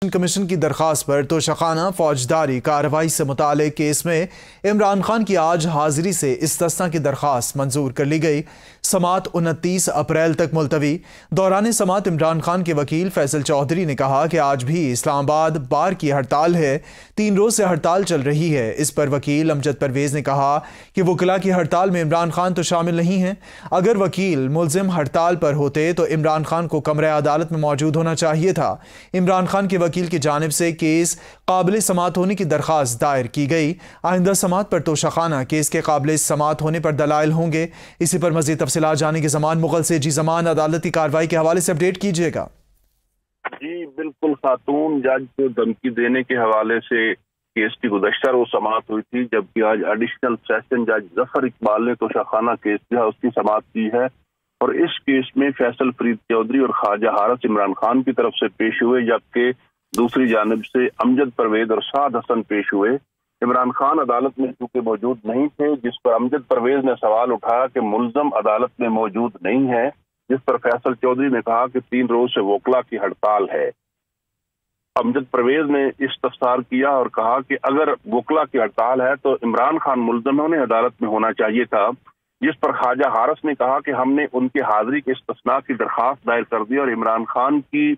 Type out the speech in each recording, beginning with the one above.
Commission کی درخواست پر توشخانہ فوجداری کارروائی سے متعلق کیس میں عمران خان کی آج حاضری سے استثناء کی درخواست منظور کر لی گئی۔ سماعت 29 اپریل تک ملتوی۔ دوران سماعت عمران خان کے وکیل فیصل چودھری نے کہا کہ آج بھی اسلام آباد بار کی ہڑتال ہے، 3 روز سے ہڑتال چل رہی ہے۔ اس پر وکیل امجد پرویز نے کہا کہ وکلاء کی ہڑتال میں عمران خان تو شامل نہیں ہیں۔ اگر وکیل ملزم ہڑتال پر ہوتے تو عمران خان کو کمرہ عدالت میں موجود ہونا چاہیے تھا۔ عمران خان کے وکیل کی جانب سے کیس قابل سماعت ہونے کی درخواست دائر کی گئی۔ آئندہ سماعت پر توشخانہ کیس کے قابل سماعت ہونے پر دلائل ہوں گے۔ اسی پر مزید تفصیلات جاننے کے زمان مغل سے زمان عدالتی کارروائی کے حوالے سے اپڈیٹ کیجیے گا۔ جی بالکل، خاتون جج کو دھمکی دینے کے حوالے سے کیس کی گزشتہ روز سماعت ہوئی تھی، جبکہ آج ایڈیشنل سیشن جج ظفر اقبال نے توشخانہ کیس جو ہے اس کی سماعت کی ہے، اور اس کیس میں فیصل فرید چودھری اور خواجہ حارث عمران خان کی طرف سے پیش ہوئے، جبکہ دوسری جانب سے امجد پرویز اور سعد حسن پیش ہوئے۔ عمران خان عدالت میں چونکہ موجود نہیں تھے، جس پر امجد پرویز نے سوال اٹھایا کہ ملزم عدالت میں موجود نہیں ہے، جس پر فیصل چودھری نے کہا کہ 3 روز سے وکلاء کی ہڑتال ہے۔ امجد پرویز نے استفسار کیا اور کہا کہ اگر وکلاء کی ہڑتال ہے تو عمران خان ملزموں نے عدالت میں ہونا چاہیے تھا، جس پر خواجہ حارث نے کہا کہ ہم نے ان کی حاضری کے استثناء کی درخواست دائر کر دی اور عمران خان کی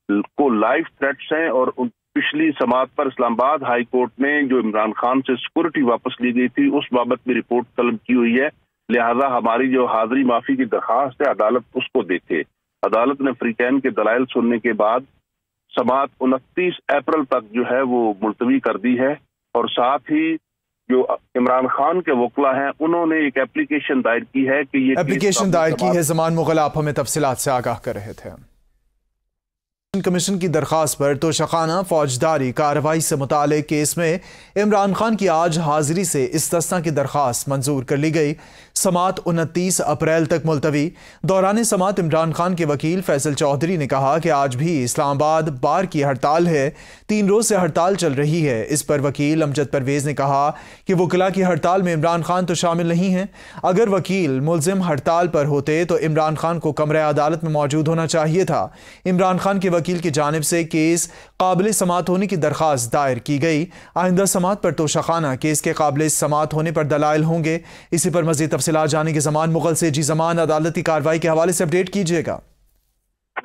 کو لائف تھریٹس ہیں، اور پچھلی سماعت پر اسلام آباد ہائی کورٹ نے جو عمران خان سے سیکورٹی واپس لی گئی تھی اس بابت میں رپورٹ طلب کی ہوئی ہے، لہذا ہماری جو حاضری معافی کی درخواست ہے عدالت اس کو دیکھے۔ عدالت نے فریقین کے دلائل سننے کے بعد سماعت 29 اپریل تک جو ہے وہ ملتوی کر دی ہے، اور ساتھ ہی جو عمران خان کے وکلاء ہیں انہوں نے ایک اپلیکیشن دائر کی ہے کہ یہ اپلیکیشن دائر کی ہے۔ زمان مغل آپ ہمیں تفصیلات سے آگاہ کر رہے تھے۔ کمیشن کی درخواست پر توشخانہ فوجداری کارروائی سے متعلق کیس میں عمران خان کی آج حاضری سے استثناء کی درخواست منظور کر لی گئی۔ سماعت 29 اپریل تک ملتوی۔ دوران سماعت عمران خان کے وکیل فیصل چودھری نے کہا کہ آج بھی اسلام آباد بار کی ہڑتال ہے، 3 روز سے ہڑتال چل رہی ہے۔ اس پر وکیل امجد پرویز نے کہا کہ وکلاء کی ہڑتال میں عمران خان تو شامل نہیں ہیں۔ اگر وکیل ملزم ہڑتال پر ہوتے تو عمران خان کو کمرہ عدالت میں موجود ہونا چاہیے تھا۔ عمران خان کے وکیل کی جانب سے کیس قابل سماعت ہونے کی درخواست دائر کی گئی۔ آئندہ سماعت پر توشخانہ کیس کے قابل سماعت ہونے پر دلائل ہوں گے۔ اسی پر مزید تفصیلات جاننے کے زمان مغل سے زمان عدالتی کارروائی کے حوالے سے اپڈیٹ کیجیے گا۔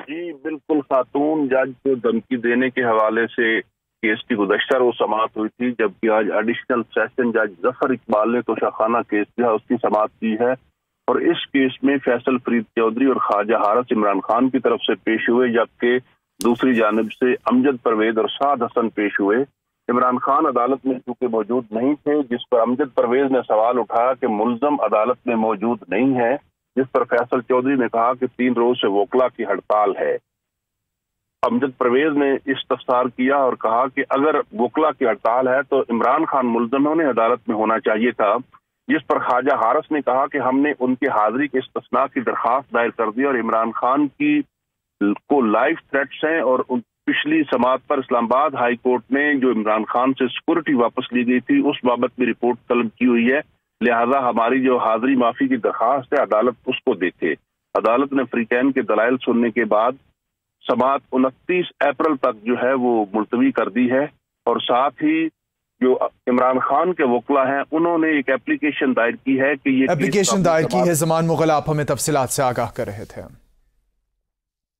جی بالکل، خاتون جج کو دھمکی دینے کے حوالے سے کیس کی گزشتہ روز سماعت ہوئی تھی، جبکہ آج ایڈیشنل سیشن جج ظفر اقبال نے توشخانہ کیس جو ہے اس کی سماعت کی ہے، اور اس کیس میں فیصل فرید چودھری اور خواجہ حارث عمران خان کی طرف سے پیش ہوئے، جبکہ دوسری جانب سے امجد پرویز اور سعد حسن پیش ہوئے۔ عمران خان عدالت میں چونکہ موجود نہیں تھے، جس پر امجد پرویز نے سوال اٹھایا کہ ملزم عدالت میں موجود نہیں ہے، جس پر فیصل چودھری نے کہا کہ 3 روز سے وکلاء کی ہڑتال ہے۔ امجد پرویز نے استفسار کیا اور کہا کہ اگر وکلاء کی ہڑتال ہے تو عمران خان ملزموں نے عدالت میں ہونا چاہیے تھا، جس پر خواجہ حارث نے کہا کہ ہم نے ان کی حاضری کے استثناء کی درخواست دائر کر دی اور عمران خان کی کو لائف تھریٹس ہیں، اور پچھلی سماعت پر اسلام آباد ہائی کورٹ نے جو عمران خان سے سیکورٹی واپس لی گئی تھی اس بابت میں رپورٹ طلب کی ہوئی ہے، لہذا ہماری جو حاضری معافی کی درخواست ہے عدالت اس کو دیکھے۔ عدالت نے فریقین کے دلائل سننے کے بعد سماعت 29 اپریل تک جو ہے وہ ملتوی کر دی ہے، اور ساتھ ہی جو عمران خان کے وکلاء ہیں انہوں نے ایک اپلیکیشن دائر کی ہے کہ یہ اپلیکیشن دائر کی ہے۔ زمان مغل آپ ہمیں تفصیلات سے آگاہ کر رہے تھے۔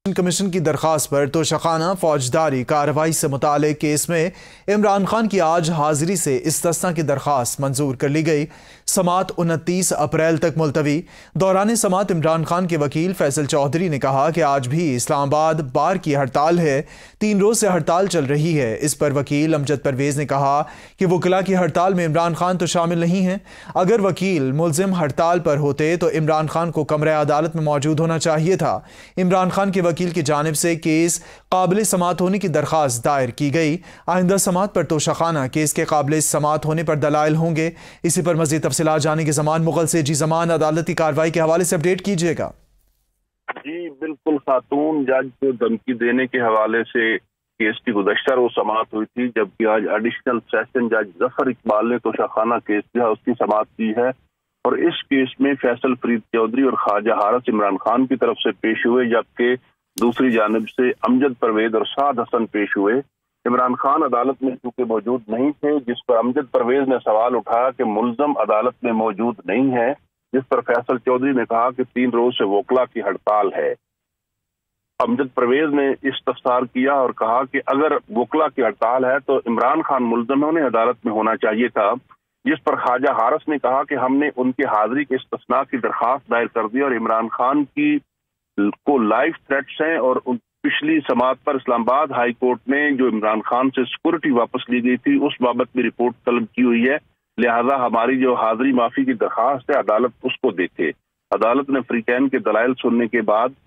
کمیشن کی درخواست پر توشخانہ فوجداری کارروائی سے متعلق کیس میں عمران خان کی آج حاضری سے استثناء کی درخواست منظور کر لی گئی۔ سماعت 29 اپریل تک ملتوی۔ دوران سماعت عمران خان کے وکیل فیصل چودھری نے کہا کہ آج بھی اسلام آباد بار کی ہڑتال ہے، 3 روز سے ہڑتال چل رہی ہے۔ اس پر وکیل امجد پرویز نے کہا کہ وکلاء کی ہڑتال میں عمران خان تو شامل نہیں ہیں۔ اگر وکیل ملزم ہڑتال پر ہوتے تو عمران خان کو کمرہ عدالت میں موجود ہونا چاہیے تھا۔ عمران خان کے وکیل کی جانب سے کیس قابل سماعت ہونے کی درخواست دائر کی گئی۔ آئندہ سماعت پر توشخانہ کیس کے قابل سماعت ہونے پر دلائل ہوں گے۔ اسی پر مزید تفصیلات جاننے کے زمان مغل سے زمان عدالتی کارروائی کے حوالے سے اپڈیٹ کیجیے گا۔ جی بالکل، خاتون جج کو دھمکی دینے کے حوالے سے کیس کی گزشتہ روز سماعت ہوئی تھی، جبکہ آج ایڈیشنل سیشن جج ظفر اقبال نے توشخانہ کیس جو ہے اس کی سماعت کی ہے، اور اس کیس میں فیصل فرید چودھری اور خواجہ حارث عمران خان کی طرف سے پیش ہوئے، جبکہ دوسری جانب سے امجد پرویز اور سعد حسن پیش ہوئے۔ عمران خان عدالت میں چونکہ موجود نہیں تھے، جس پر امجد پرویز نے سوال اٹھایا کہ ملزم عدالت میں موجود نہیں ہے، جس پر فیصل چودھری نے کہا کہ 3 روز سے وکلا کی ہڑتال ہے۔ امجد پرویز نے استفسار کیا اور کہا کہ اگر وکلا کی ہڑتال ہے تو عمران خان ملزم ہے، انہیں عدالت میں ہونا چاہیے تھا، جس پر خواجہ حارث نے کہا کہ ہم نے ان کی حاضری کے استثناء کی درخواست دائر کر دی اور عمران خان کی کو لائف تھریٹس ہیں، اور پچھلی سماعت پر اسلام آباد ہائی کورٹ نے جو عمران خان سے سیکورٹی واپس لی گئی تھی اس بابت بھی رپورٹ طلب کی ہوئی ہے، لہذا ہماری جو حاضری معافی کی درخواست ہے عدالت اس کو دیکھے۔ عدالت نے فریقین کے دلائل سننے کے بعد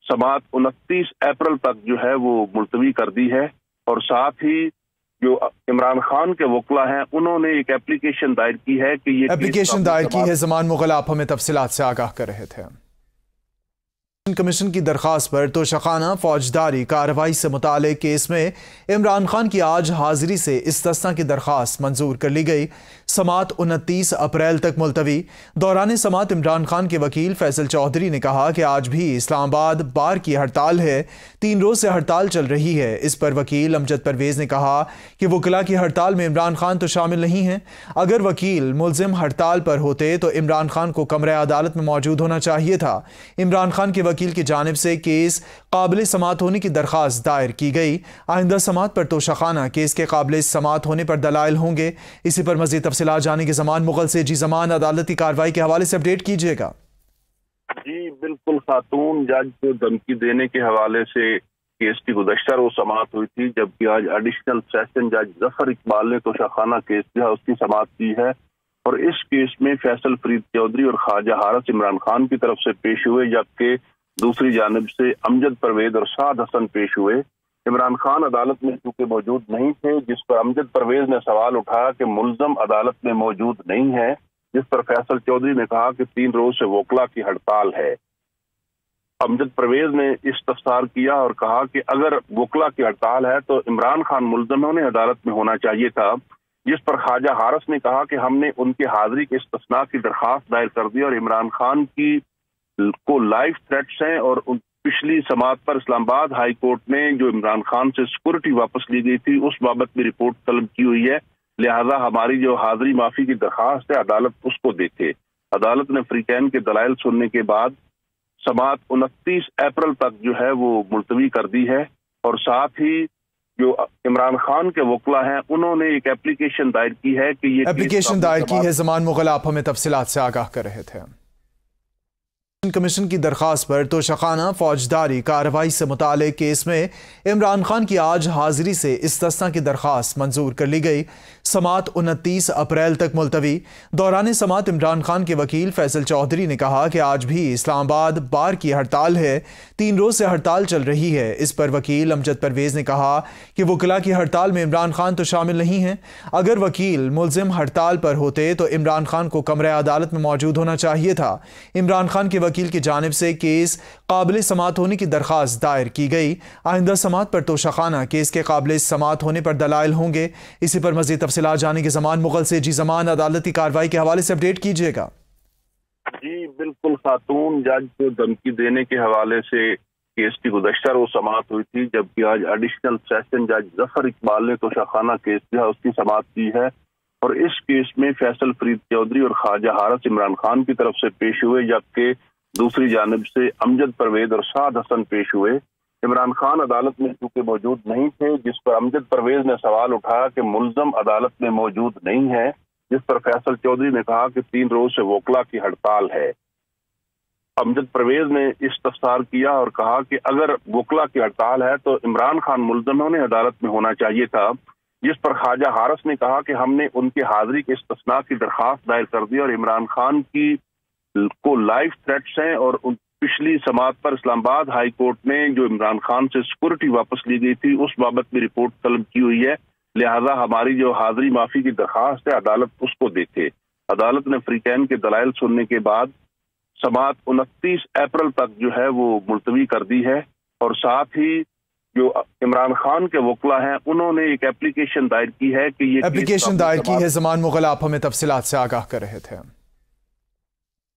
سماعت 29 اپریل تک جو ہے وہ ملتوی کر دی ہے، اور ساتھ ہی جو عمران خان کے وکلا ہیں انہوں نے ایک اپلیکیشن دائر کی ہے کہ یہ اپلیکیشن دائر کی ہے۔ زمان مغل آپ ہمیں تفصیلات سے آگاہ کر رہے تھے۔ کمیشن کی درخواست پر توشخانہ فوجداری کارروائی سے متعلق کیس میں عمران خان کی آج حاضری سے استثناء کی درخواست منظور کر لی گئی۔ سماعت 29 اپریل تک ملتوی۔ دوران سماعت عمران خان کے وکیل فیصل چودھری نے کہا کہ آج بھی اسلام آباد بار کی ہڑتال ہے، 3 روز سے ہڑتال چل رہی ہے۔ اس پر وکیل امجد پرویز نے کہا کہ وکلا کی ہڑتال میں عمران خان تو شامل نہیں ہیں، اگر وکیل ملزم ہڑتال پر ہوتے تو عمران خان کو کمرہ عدالت میں موجود ہونا چاہیے تھا۔ عمران خان کے وکیل کی جانب سے کیس قابل سماعت ہونے کی درخواست دائر کی گئی۔ آئندہ سماعت پر توشخانہ کیس کے قابل سماعت ہونے پر دلائل ہوں گے۔ اسی پر مزید تفصیلات جانیں گے زمان مغل سے۔ جی زمان، عدالتی کارروائی کے حوالے سے اپڈیٹ کیجیے گا۔ جی بالکل، خاتون جج کو دھمکی دینے کے حوالے سے کیس کی گزشتہ روز سماعت ہوئی تھی، جبکہ آج ایڈیشنل سیشن جج ظفر اقبال نے توشخانہ کیس جو ہے اس کی سماعت کی ہے، اور اس کیس میں فیصل فرید چودھری اور خواجہ حارث عمران خان کی طرف سے پیش ہوئے، جبکہ دوسری جانب سے امجد پرویز اور سعد حسن پیش ہوئے۔ عمران خان عدالت میں چونکہ موجود نہیں تھے، جس پر امجد پرویز نے سوال اٹھایا کہ ملزم عدالت میں موجود نہیں ہے، جس پر فیصل چودھری نے کہا کہ 3 روز سے وکلا کی ہڑتال ہے۔ امجد پرویز نے استفسار کیا اور کہا کہ اگر وکلا کی ہڑتال ہے تو عمران خان ملزم ہے، انہیں عدالت میں ہونا چاہیے تھا، جس پر خواجہ حارث نے کہا کہ ہم نے ان کی حاضری کے استثناء کی درخواست دائر کر دی اور عمران خان کی کو لائف تھریٹس ہیں، اور پچھلی سماعت پر اسلام آباد ہائی کورٹ نے جو عمران خان سے سیکورٹی واپس لی گئی تھی اس بابت بھی رپورٹ طلب کی ہوئی ہے، لہذا ہماری جو حاضری معافی کی درخواست ہے عدالت اس کو دیکھے۔ عدالت نے فریقین کے دلائل سننے کے بعد سماعت 29 اپریل تک جو ہے وہ ملتوی کر دی ہے، اور ساتھ ہی جو عمران خان کے وکلا ہیں انہوں نے ایک اپلیکیشن دائر کی ہے کہ یہ اپلیکیشن دائر کی ہے۔ زمان مغل آپ ہمیں تفصیلات سے آگاہ کر رہے تھے۔ کمیشن کی درخواست پر توشخانہ فوجداری کارروائی سے متعلق کیس میں عمران خان کی آج حاضری سے استثناء کی درخواست منظور کر لی گئی۔ سماعت 29 اپریل تک ملتوی۔ دوران سماعت عمران خان کے وکیل فیصل چودھری نے کہا کہ آج بھی اسلام آباد بار کی ہڑتال ہے، 3 روز سے ہڑتال چل رہی ہے۔ اس پر وکیل امجد پرویز نے کہا کہ وکلا کی ہڑتال میں عمران خان تو شامل نہیں ہیں، اگر وکیل ملزم ہڑتال پر ہوتے تو عمران خان کو کمرہ عدالت میں موجود ہونا چاہیے تھا۔ عمران خان کے وکیل کی جانب سے کیس قابل سماعت ہونے کی درخواست دائر کی گئی۔ آئندہ سماعت پر توشخانہ کیس کے قابل سماعت ہونے پر دلائل ہوں گے۔ اسی پر مزید تفصیلات جانیں گے زمان مغل سے۔ جی زمان، عدالتی کارروائی کے حوالے سے اپڈیٹ کیجیے گا۔ جی بالکل، خاتون جج کو دھمکی دینے کے حوالے سے کیس کی گزشتہ روز سماعت ہوئی تھی، جبکہ آج ایڈیشنل سیشن جج ظفر اقبال نے توشخانہ کیس جو ہے اس کی سماعت کی ہے، اور اس کیس میں فیصل فرید چودھری اور خواجہ حارث عمران خان کی طرف سے پیش ہوئے، جبکہ دوسری جانب سے امجد پرویز اور سعد حسن پیش ہوئے۔ عمران خان عدالت میں چونکہ موجود نہیں تھے، جس پر امجد پرویز نے سوال اٹھایا کہ ملزم عدالت میں موجود نہیں ہے، جس پر فیصل چودھری نے کہا کہ 3 روز سے وکلا کی ہڑتال ہے۔ امجد پرویز نے استفسار کیا اور کہا کہ اگر وکلا کی ہڑتال ہے تو عمران خان ملزم ہے، انہیں عدالت میں ہونا چاہیے تھا، جس پر خواجہ حارث نے کہا کہ ہم نے ان کی حاضری کے استثناء کی درخواست دائر کر دی اور عمران خان کی کو لائف تھریٹس ہیں، اور پچھلی سماعت پر اسلام آباد ہائی کورٹ نے جو عمران خان سے سیکورٹی واپس لی گئی تھی اس بابت بھی رپورٹ طلب کی ہوئی ہے، لہذا ہماری جو حاضری معافی کی درخواست ہے عدالت اس کو دیکھے۔ عدالت نے فریقین کے دلائل سننے کے بعد سماعت 29 اپریل تک جو ہے وہ ملتوی کر دی ہے، اور ساتھ ہی جو عمران خان کے وکلا ہیں انہوں نے ایک اپلیکیشن دائر کی ہے کہ یہ اپلیکیشن دائر کی ہے۔ زمان مغل آپ ہمیں تفصیلات سے آگاہ کر رہے تھے۔